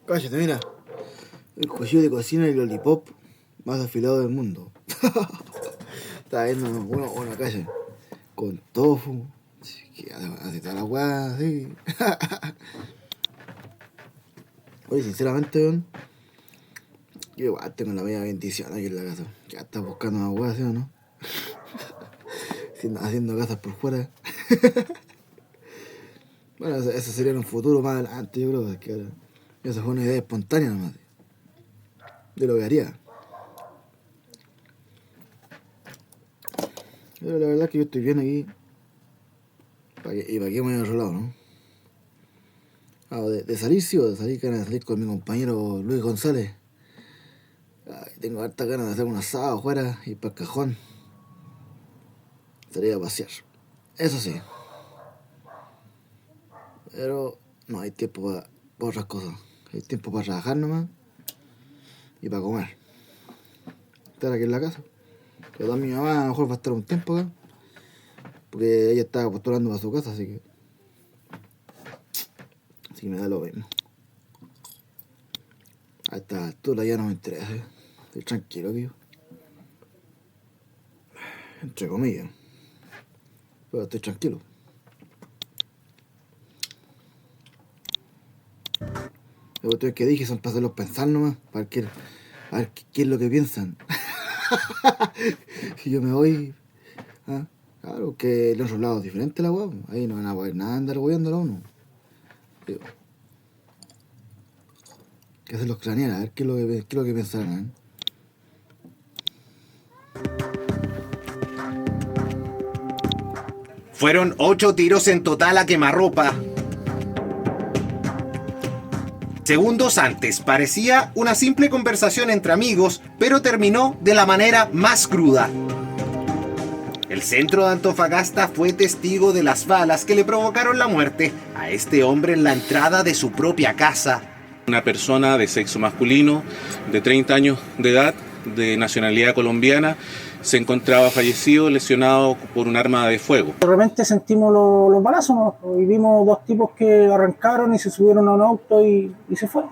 Cállate, mira. El cuchillo de cocina y el lollipop más afilado del mundo. Estaba viendo una calle con tofu. Que hace toda la weá, sí. Oye, sinceramente, weón, yo igual tengo la media bendición aquí en la casa. Ya estás buscando una weá, ¿sí o no? Haciendo casas por fuera. Bueno, eso sería en un futuro más adelante, yo creo. Que esa fue una idea espontánea nomás. Yo lo que haría. Pero la verdad es que yo estoy bien aquí. ¿Y para qué me voy a otro lado, no? Ah, de salir sí, o de salir, ganas de salir con mi compañero Luis González. Ay, tengo harta ganas de hacer un asado afuera y para el cajón. Salir a pasear. Eso sí. Pero no hay tiempo para otras cosas. Hay tiempo para trabajar nomás y para comer. Estar aquí en la casa. Pero mi mamá a lo mejor va a estar un tiempo acá. Porque ella está postulando para su casa, así que me da lo mismo. A esta altura ya no me interesa. Estoy tranquilo, tío. Entre comillas. Pero estoy tranquilo. Los cuestiones que dije son para hacerlos pensar nomás. A ver qué es lo que piensan. Si yo me voy. ¿Ah? Claro, que el otro lado es diferente la weá. Ahí no van a poder nada andar weándolo a uno. Digo, que hacen los cranear, a ver qué es lo que pensarán. Fueron 8 tiros en total a quemarropa. Segundos antes parecía una simple conversación entre amigos, pero terminó de la manera más cruda. El centro de Antofagasta fue testigo de las balas que le provocaron la muerte a este hombre en la entrada de su propia casa. Una persona de sexo masculino, de 30 años de edad, de nacionalidad colombiana, se encontraba fallecido, lesionado por un arma de fuego. De repente sentimos los balazos, ¿no? Y vimos dos tipos que arrancaron y se subieron a un auto y se fueron.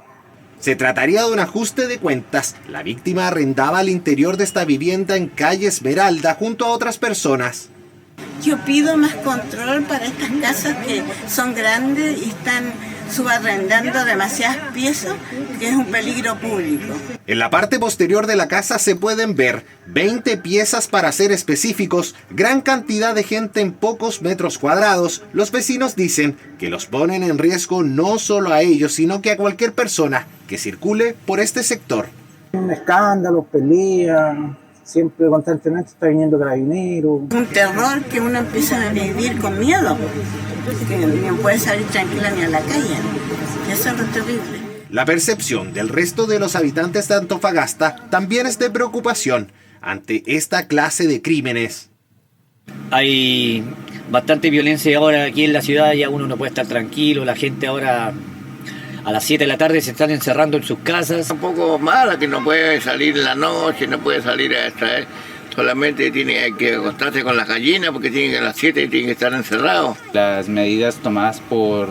Se trataría de un ajuste de cuentas. La víctima arrendaba al interior de esta vivienda en calle Esmeralda junto a otras personas. Yo pido más control para estas casas que son grandes y están subarrendando demasiadas piezas, que es un peligro público. En la parte posterior de la casa se pueden ver 20 piezas para ser específicos, gran cantidad de gente en pocos metros cuadrados. Los vecinos dicen que los ponen en riesgo no solo a ellos, sino que a cualquier persona que circule por este sector. Escándalos, peleas, siempre constantemente está viniendo carabineros. Un terror que uno empieza a vivir con miedo, que no puede salir tranquila ni a la calle. Eso es lo terrible. La percepción del resto de los habitantes de Antofagasta también es de preocupación ante esta clase de crímenes. Hay bastante violencia ahora aquí en la ciudad, ya uno no puede estar tranquilo, la gente ahora a las 7 de la tarde se están encerrando en sus casas. Un poco mala que no puede salir en la noche, no puede salir a extraer, solamente tiene que acostarse con las gallinas porque tiene que a las 7 tiene que estar encerrado. Las medidas tomadas por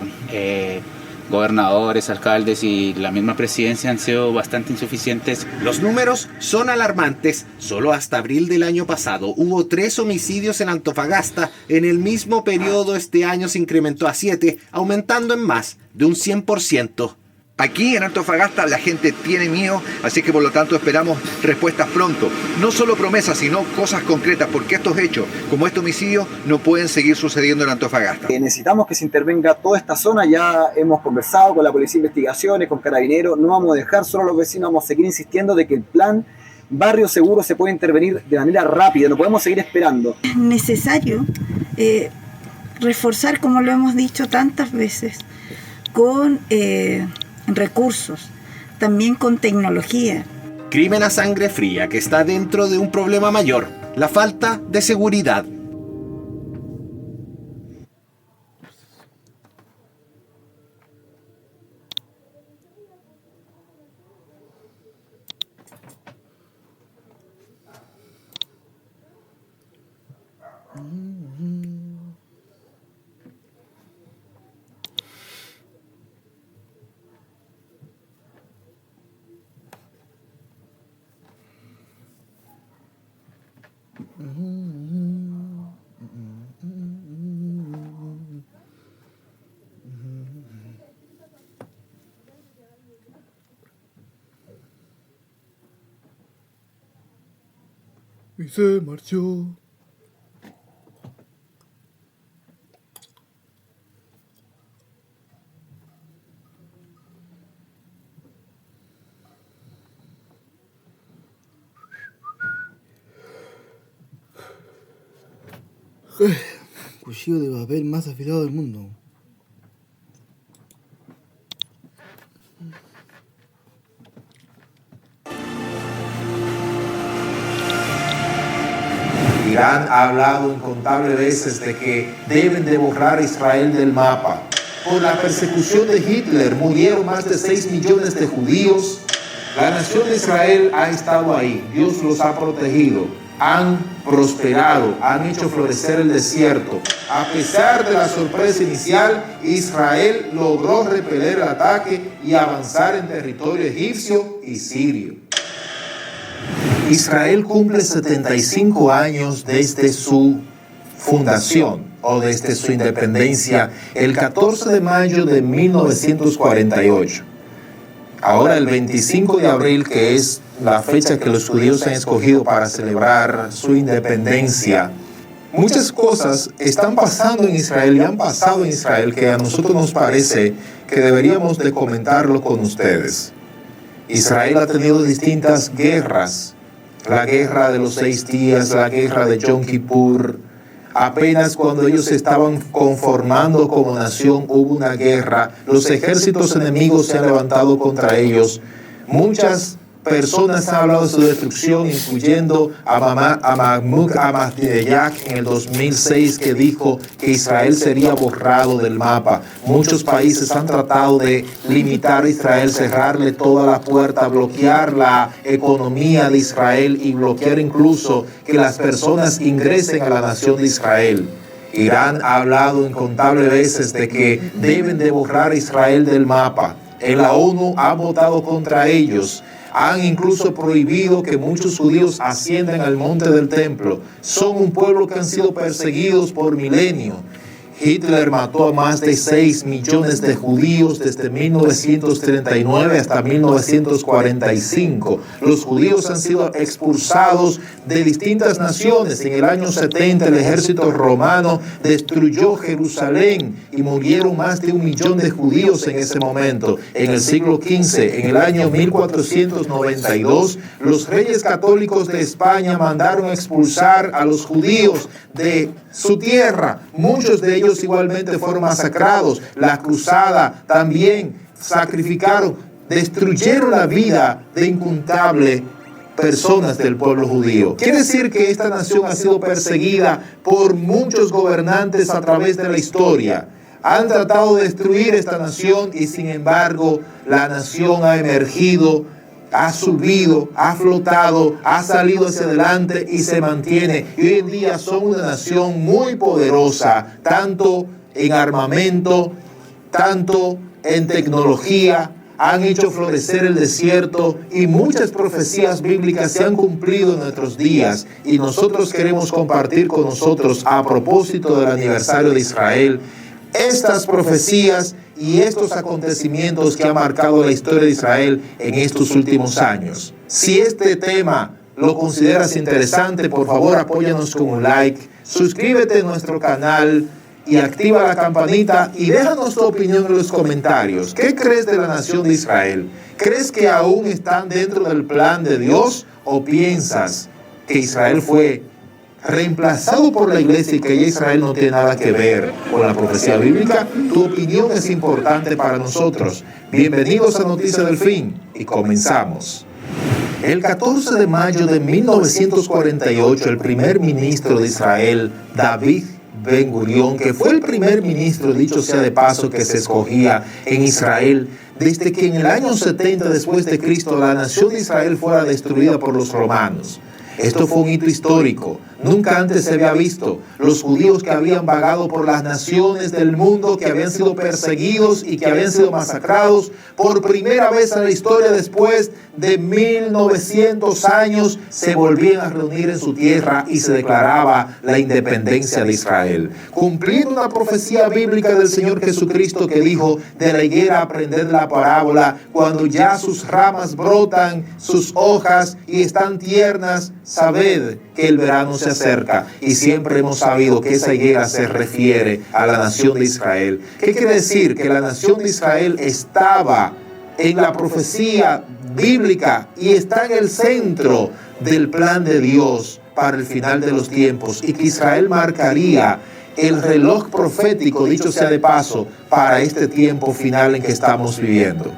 gobernadores, alcaldes y la misma presidencia han sido bastante insuficientes. Los números son alarmantes. Solo hasta abril del año pasado hubo 3 homicidios en Antofagasta. En el mismo periodo este año se incrementó a 7, aumentando en más de un 100%. Aquí en Antofagasta la gente tiene miedo, así que por lo tanto esperamos respuestas pronto. No solo promesas, sino cosas concretas, porque estos hechos, como este homicidio, no pueden seguir sucediendo en Antofagasta. Necesitamos que se intervenga toda esta zona, ya hemos conversado con la Policía de Investigaciones, con Carabineros, no vamos a dejar solo a los vecinos, vamos a seguir insistiendo de que el plan Barrio Seguro se puede intervenir de manera rápida, no podemos seguir esperando. Es necesario reforzar, como lo hemos dicho tantas veces, con recursos, también con tecnología. Crimen a sangre fría que está dentro de un problema mayor, la falta de seguridad. Y se marchó. Cuchillo de papel más afilado del mundo. Irán ha hablado incontables veces de que deben de borrar a Israel del mapa. Por la persecución de Hitler murieron más de 6 millones de judíos. La nación de Israel ha estado ahí. Dios los ha protegido. Han prosperado, han hecho florecer el desierto. A pesar de la sorpresa inicial, Israel logró repeler el ataque y avanzar en territorio egipcio y sirio. Israel cumple 75 años desde su fundación o desde su independencia el 14 de mayo de 1948. Ahora el 25 de abril, que es la fecha que los judíos han escogido para celebrar su independencia, muchas cosas están pasando en Israel y han pasado en Israel que a nosotros nos parece que deberíamos de comentarlo con ustedes. Israel ha tenido distintas guerras. La guerra de los 6 días, la guerra de Yom Kippur. Apenas cuando ellos se estaban conformando como nación hubo una guerra. Los ejércitos enemigos se han levantado contra ellos. Muchas personas han hablado de su destrucción, incluyendo a Mahmoud Ahmadinejad en el 2006, que dijo que Israel sería borrado del mapa. Muchos países han tratado de limitar a Israel, cerrarle toda la puerta, bloquear la economía de Israel y bloquear incluso que las personas ingresen a la nación de Israel. Irán ha hablado incontables veces de que deben de borrar a Israel del mapa. En la ONU han votado contra ellos. Han incluso prohibido que muchos judíos asciendan al monte del templo. Son un pueblo que han sido perseguidos por milenios. Hitler mató a más de 6 millones de judíos desde 1939 hasta 1945. Los judíos han sido expulsados de distintas naciones. En el año 70 el ejército romano destruyó Jerusalén y murieron más de 1 millón de judíos en ese momento. En el siglo XV, en el año 1492, los reyes católicos de España mandaron a expulsar a los judíos de su tierra. Muchos de ellos igualmente fueron masacrados. La cruzada también sacrificaron, destruyeron la vida de incontables personas del pueblo judío. Quiere decir que esta nación ha sido perseguida por muchos gobernantes a través de la historia. Han tratado de destruir esta nación y sin embargo la nación ha emergido, ha subido, ha flotado, ha salido hacia adelante y se mantiene. Y hoy en día son una nación muy poderosa, tanto en armamento, tanto en tecnología. Han hecho florecer el desierto y muchas profecías bíblicas se han cumplido en nuestros días. Y nosotros queremos compartir con nosotros, a propósito del aniversario de Israel, estas profecías y estos acontecimientos que han marcado la historia de Israel en estos últimos años. Si este tema lo consideras interesante, por favor apóyanos con un like, suscríbete a nuestro canal y activa la campanita y déjanos tu opinión en los comentarios. ¿Qué crees de la nación de Israel? ¿Crees que aún están dentro del plan de Dios o piensas que Israel fue reemplazado por la iglesia y que ya Israel no tiene nada que ver con la profecía bíblica? Tu opinión es importante para nosotros. Bienvenidos a Noticias del Fin y comenzamos. El 14 de mayo de 1948, el primer ministro de Israel, David Ben Gurión, que fue el primer ministro, dicho sea de paso, que se escogía en Israel, desde que en el año 70 después de Cristo la nación de Israel fuera destruida por los romanos. Esto fue un hito histórico. nunca antes se había visto. Los judíos que habían vagado por las naciones del mundo, que habían sido perseguidos y que habían sido masacrados, por primera vez en la historia después de 1900 años, se volvían a reunir en su tierra y se declaraba la independencia de Israel. Cumpliendo una profecía bíblica del Señor Jesucristo que dijo: de la higuera aprended la parábola, cuando ya sus ramas brotan, sus hojas y están tiernas, sabed que el verano se acerca. Y siempre hemos sabido que esa higuera se refiere a la nación de Israel. ¿Qué quiere decir? Que la nación de Israel estaba en la profecía bíblica y está en el centro del plan de Dios para el final de los tiempos, y que Israel marcaría el reloj profético, dicho sea de paso, para este tiempo final en que estamos viviendo.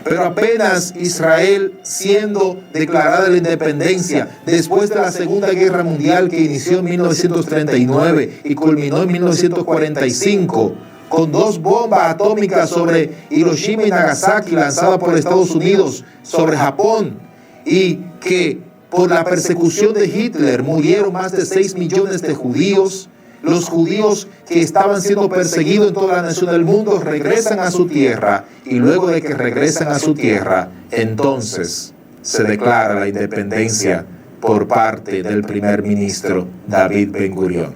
Pero apenas Israel siendo declarada la independencia, después de la Segunda Guerra Mundial que inició en 1939 y culminó en 1945, con 2 bombas atómicas sobre Hiroshima y Nagasaki lanzadas por Estados Unidos sobre Japón, y que por la persecución de Hitler murieron más de 6 millones de judíos. Los judíos que estaban siendo perseguidos en toda la nación del mundo regresan a su tierra, y luego de que regresan a su tierra, entonces se declara la independencia por parte del primer ministro David Ben-Gurión.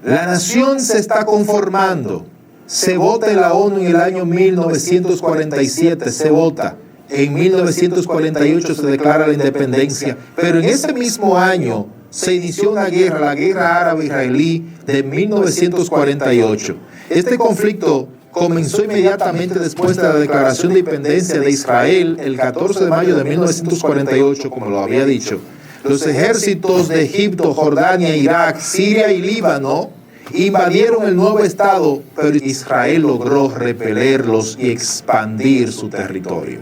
La nación se está conformando. Se vota en la ONU en el año 1947, se vota. En 1948 se declara la independencia, pero en ese mismo año se inició una guerra, la guerra árabe-israelí de 1948. Este conflicto comenzó inmediatamente después de la declaración de independencia de Israel, el 14 de mayo de 1948, como lo había dicho. Los ejércitos de Egipto, Jordania, Irak, Siria y Líbano invadieron el nuevo estado, pero Israel logró repelerlos y expandir su territorio.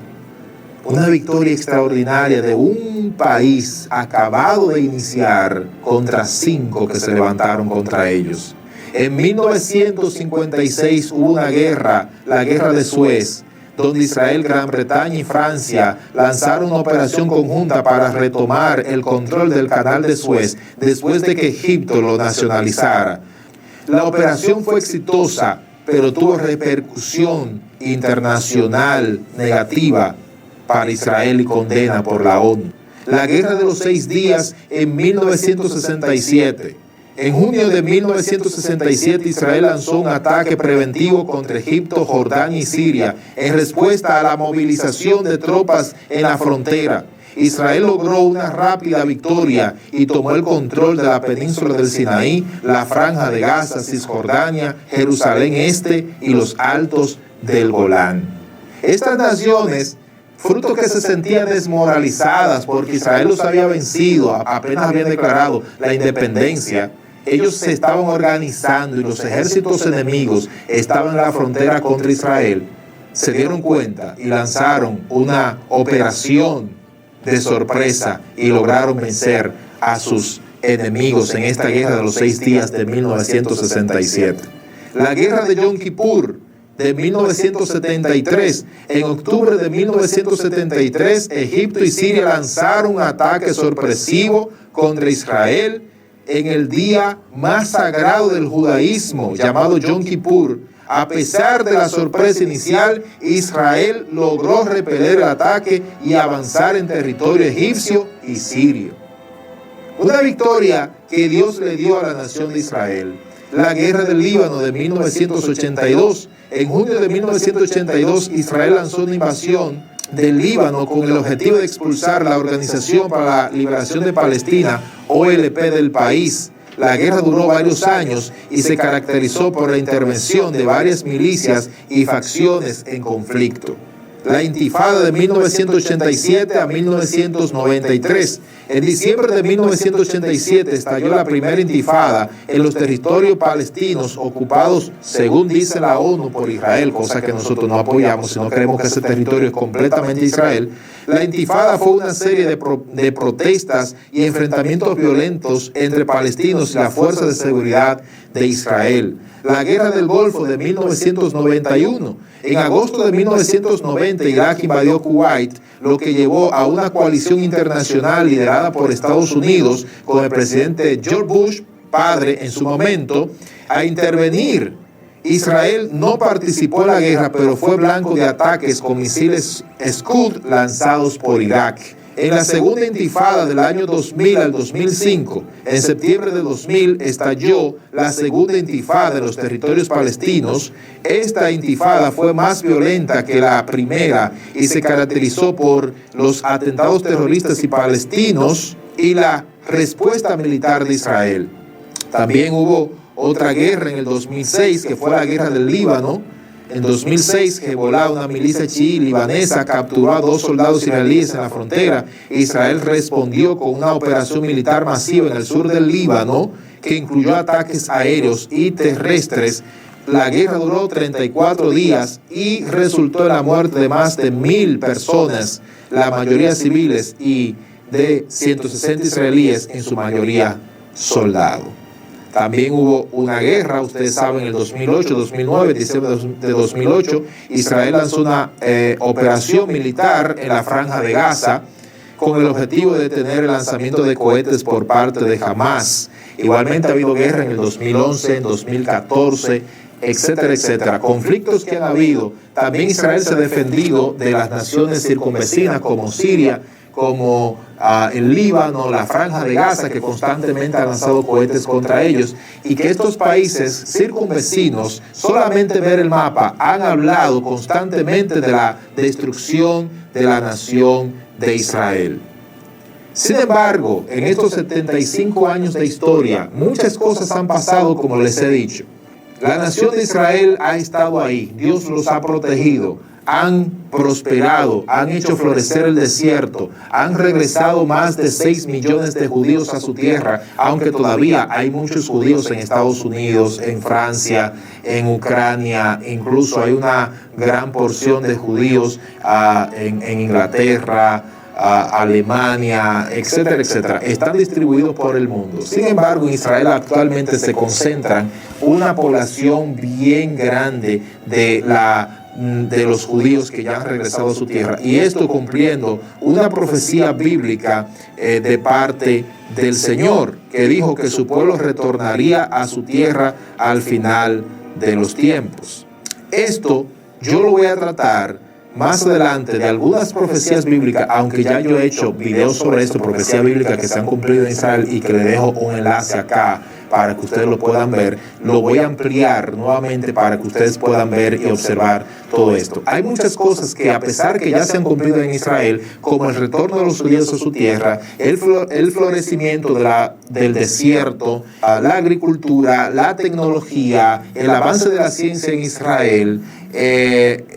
Una victoria extraordinaria de un país acabado de iniciar contra 5 que se levantaron contra ellos. En 1956 hubo una guerra, la guerra de Suez, donde Israel, Gran Bretaña y Francia lanzaron una operación conjunta para retomar el control del canal de Suez después de que Egipto lo nacionalizara. La operación fue exitosa, pero tuvo repercusión internacional negativa para Israel y condena por la ONU. La Guerra de los 6 días en 1967. En junio de 1967 Israel lanzó un ataque preventivo contra Egipto, Jordania y Siria en respuesta a la movilización de tropas en la frontera. Israel logró una rápida victoria y tomó el control de la península del Sinaí, la franja de Gaza, Cisjordania, Jerusalén Este y los altos del Golán. Estas naciones, fruto que se sentían desmoralizadas porque Israel los había vencido, apenas habían declarado la independencia, ellos se estaban organizando y los ejércitos enemigos estaban en la frontera contra Israel, se dieron cuenta y lanzaron una operación de sorpresa y lograron vencer a sus enemigos en esta guerra de los 6 días de 1967. La guerra de Yom Kippur de 1973. En octubre de 1973, Egipto y Siria lanzaron un ataque sorpresivo contra Israel en el día más sagrado del judaísmo, llamado Yom Kippur. A pesar de la sorpresa inicial, Israel logró repeler el ataque y avanzar en territorio egipcio y sirio. Una victoria que Dios le dio a la nación de Israel. La guerra del Líbano de 1982. En junio de 1982, Israel lanzó una invasión del Líbano con el objetivo de expulsar la Organización para la Liberación de Palestina, OLP, del país. La guerra duró varios años y se caracterizó por la intervención de varias milicias y facciones en conflicto. La intifada de 1987 a 1993. En diciembre de 1987 estalló la primera intifada en los territorios palestinos ocupados, según dice la ONU, por Israel, cosa que nosotros no apoyamos, sino creemos que ese territorio es completamente Israel. La intifada fue una serie de protestas y enfrentamientos violentos entre palestinos y las fuerzas de seguridad de Israel. La guerra del Golfo de 1991. En agosto de 1990, Irak invadió Kuwait lo que llevó a una coalición internacional liderada por Estados Unidos con el presidente George Bush, padre en su momento, a intervenir. Israel no participó en la guerra, pero fue blanco de ataques con misiles Scud lanzados por Irak. En la segunda intifada del año 2000 al 2005, en septiembre de 2000, estalló la segunda intifada en los territorios palestinos. Esta intifada fue más violenta que la primera y se caracterizó por los atentados terroristas y palestinos y la respuesta militar de Israel. También hubo otra guerra en el 2006, que fue la guerra del Líbano. En 2006, Hezbollah, una milicia chií libanesa, capturó a 2 soldados israelíes en la frontera. Israel respondió con una operación militar masiva en el sur del Líbano, que incluyó ataques aéreos y terrestres. La guerra duró 34 días y resultó en la muerte de más de 1.000 personas, la mayoría civiles, y de 160 israelíes, en su mayoría soldados. También hubo una guerra, ustedes saben, en el 2008, 2009, diciembre de 2008, Israel lanzó una operación militar en la Franja de Gaza con el objetivo de detener el lanzamiento de cohetes por parte de Hamas. Igualmente ha habido guerra en el 2011, en 2014, etcétera, etcétera. Conflictos que han habido. También Israel se ha defendido de las naciones circunvecinas como Siria, como el Líbano, la Franja de Gaza, que constantemente han lanzado cohetes contra ellos, y que estos países circunvecinos, solamente ver el mapa, han hablado constantemente de la destrucción de la nación de Israel. Sin embargo, en estos 75 años de historia, muchas cosas han pasado, como les he dicho. La nación de Israel ha estado ahí, Dios los ha protegido, han prosperado, han hecho florecer el desierto, han regresado más de 6 millones de judíos a su tierra, aunque todavía hay muchos judíos en Estados Unidos, en Francia, en Ucrania, incluso hay una gran porción de judíos en Inglaterra, Alemania, etcétera, etcétera. Están distribuidos por el mundo. Sin embargo, en Israel actualmente se concentran una población bien grande de los judíos que ya han regresado a su tierra, y esto cumpliendo una profecía bíblica de parte del Señor, que dijo que su pueblo retornaría a su tierra al final de los tiempos. Esto yo lo voy a tratar más adelante de algunas profecías bíblicas, aunque ya yo he hecho videos sobre esto, profecías bíblicas que se han cumplido en Israel, y que le dejo un enlace acá para que ustedes lo puedan ver. Lo voy a ampliar nuevamente para que ustedes puedan ver y observar todo esto. Hay muchas cosas que, a pesar que ya se han cumplido en Israel, como el retorno de los judíos a su tierra, el florecimiento del desierto, la agricultura, la tecnología, el avance de la ciencia en Israel,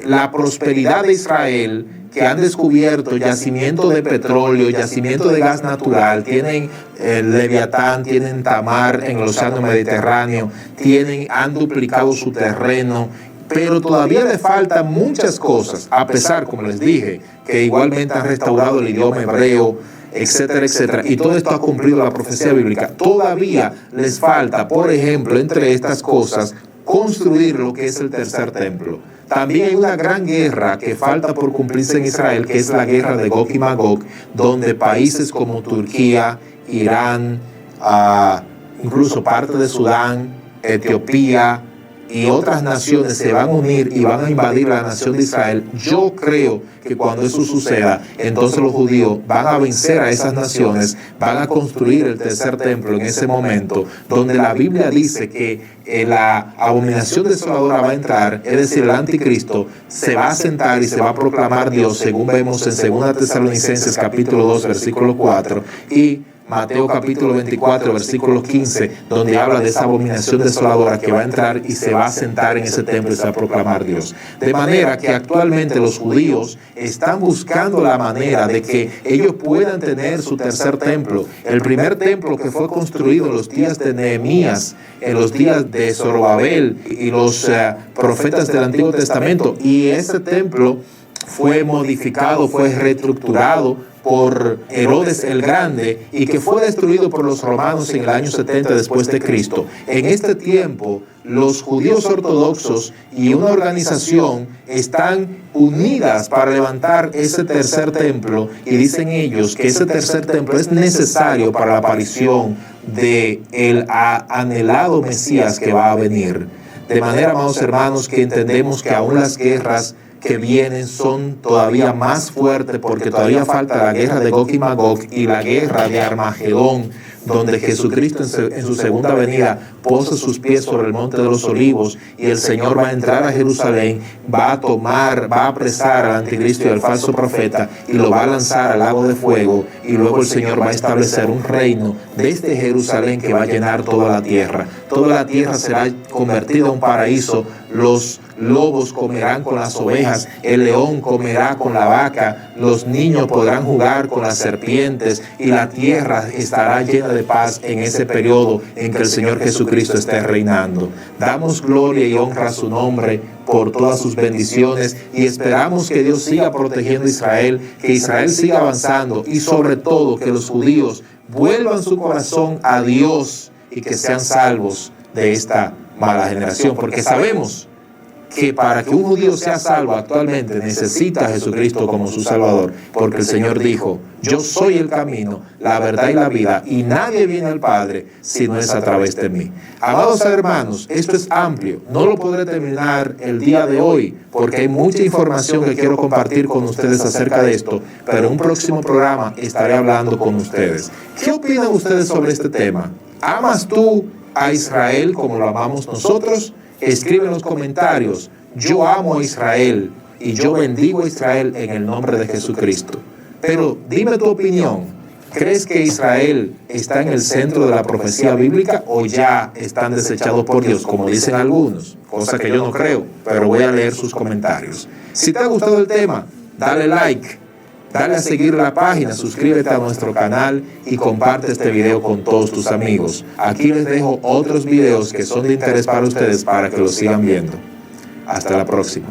la prosperidad de Israel, que han descubierto yacimiento de petróleo, yacimiento de gas natural, tienen Leviatán, tienen Tamar en el Océano Mediterráneo, han duplicado su terreno, pero todavía le faltan muchas cosas, a pesar, como les dije, que igualmente han restaurado el idioma hebreo, etcétera, etcétera, y todo esto ha cumplido la profecía bíblica. Todavía les falta, por ejemplo, entre estas cosas, construir lo que es el tercer templo. También hay una gran guerra que falta por cumplirse en Israel, que es la guerra de Gog y Magog, donde países como Turquía, Irán, incluso parte de Sudán, Etiopía y otras naciones se van a unir y van a invadir la nación de Israel. Yo creo que cuando eso suceda, entonces los judíos van a vencer a esas naciones, van a construir el tercer templo en ese momento, donde la Biblia dice que la abominación desoladora va a entrar, es decir, el anticristo se va a sentar y se va a proclamar Dios, según vemos en 2 Tesalonicenses capítulo 2, versículo 4, y Mateo capítulo 24, versículo 15, donde habla de esa abominación desoladora que va a entrar y se va a sentar en ese templo y se va a proclamar Dios. De manera que actualmente los judíos están buscando la manera de que ellos puedan tener su tercer templo. El primer templo que fue construido en los días de Nehemías, en los días de Zorobabel y los profetas del Antiguo Testamento, y ese templo fue modificado, fue reestructurado por Herodes el Grande y que fue destruido por los romanos en el año 70 después de Cristo. En este tiempo, los judíos ortodoxos y una organización están unidas para levantar ese tercer templo, y dicen ellos que ese tercer templo es necesario para la aparición de el anhelado Mesías que va a venir. De manera, amados hermanos, que entendemos que aún las guerras que vienen son todavía más fuertes, porque todavía falta la guerra de Gog y Magog y la guerra de Armagedón, donde Jesucristo en su segunda venida posa sus pies sobre el monte de los olivos, y el Señor va a entrar a Jerusalén, va a apresar al anticristo y al falso profeta y lo va a lanzar al lago de fuego, y luego el Señor va a establecer un reino desde Jerusalén que va a llenar toda la tierra. Toda la tierra será convertida en un paraíso. Los lobos comerán con las ovejas, el león comerá con la vaca, los niños podrán jugar con las serpientes, y la tierra estará llena de paz en ese periodo en que el Señor Jesucristo esté reinando. Damos gloria y honra a su nombre por todas sus bendiciones, y esperamos que Dios siga protegiendo a Israel, que Israel siga avanzando, y sobre todo que los judíos vuelvan su corazón a Dios y que sean salvos de esta mala generación, porque sabemos que para que un judío sea salvo actualmente necesita a Jesucristo como su Salvador, porque el Señor dijo: yo soy el camino, la verdad y la vida, y nadie viene al Padre si no es a través de mí. Amados hermanos, esto es amplio, no lo podré terminar el día de hoy, porque hay mucha información que quiero compartir con ustedes acerca de esto, pero en un próximo programa estaré hablando con ustedes. ¿Qué opinan ustedes sobre este tema? ¿Amas tú a Israel como lo amamos nosotros? Escribe en los comentarios: yo amo a Israel y yo bendigo a Israel en el nombre de Jesucristo. Pero dime tu opinión. ¿Crees que Israel está en el centro de la profecía bíblica o ya están desechados por Dios, como dicen algunos? Cosa que yo no creo, pero voy a leer sus comentarios. Si te ha gustado el tema, dale like, dale a seguir la página, suscríbete a nuestro canal y comparte este video con todos tus amigos. Aquí les dejo otros videos que son de interés para ustedes para que los sigan viendo. Hasta la próxima.